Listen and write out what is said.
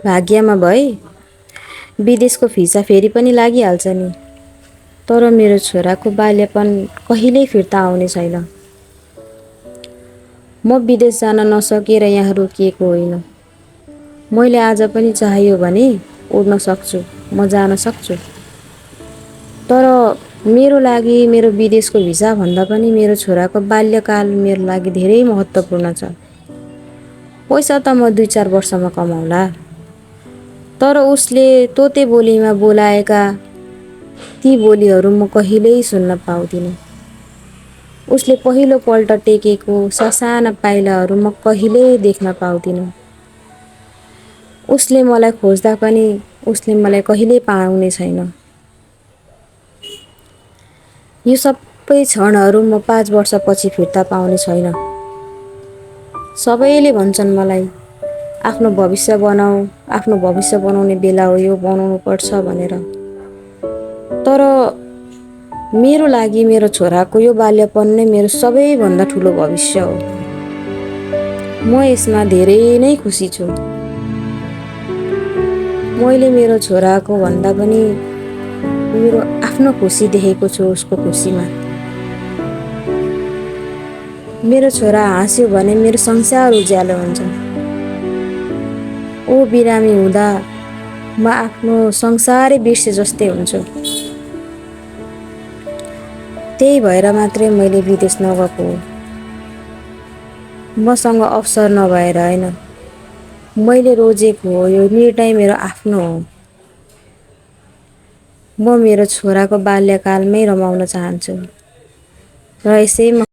भाग्यमा भए विदेशको भिसा फेरि पनि लागिहाल्छ नि। तर मेरो छोराको बाल्यपन कहिल्यै फिर्ता आउने छैन। म विदेश जान नसकेर यहाँ रोकिएको होइन। मैले आज पनि चाहियो भने उड्न सक्छु, म जान सक्छु। तर मेरो लागि मेरो विदेशको भिसा भन्दा पनि मेरो छोराको बाल्यकाल मेरो लागि धेरै महत्त्वपूर्ण छ। पैसा त म 2-4 वर्षमा कमाउला, तर उसले तोते बोलीमा बोलाएका ती बोलीहरू म कहिल्यै सुन्न पाउँदिनँ। उसले पहिलोपल्ट टेकेको ससाना पाइलाहरू म कहिल्यै देख्न पाउँदिनँ। उसले मलाई खोज्दा पनि उसले मलाई कहिल्यै पाउने छैन। यो सबै क्षणहरू म 5 वर्षपछि फिर्ता पाउने छैन। सबैले भन्छन् मलाई आफ्नो भविष्य बनाऊ, आफ्नो भविष्य बनाउने बेला हो, यो बनाउनु पर्छ भनेर। तर मेरो लागि मेरो छोराको यो बाल्यपन नै मेरो सबैभन्दा ठुलो भविष्य हो। म यसमा धेरै नै खुसी छु। मैले मेरो छोराको भन्दा पनि मेरो आफ्नो खुसी देखेको छु उसको खुसीमा। मेरो छोरा हाँस्यो भने मेरो संसार उज्यालो हुन्छ। ऊ बिरामी हुँदा म आफ्नो संसारै बिर्से जस्तै हुन्छु। त्यही भएर मात्रै मैले विदेश नगएको हो। मसँग अवसर नभएर होइन, मैले रोजेको हो। यो निर्णय मेरो आफ्नो हो। म मेरो छोराको बाल्यकालमै रमाउन चाहन्छु र यसैमा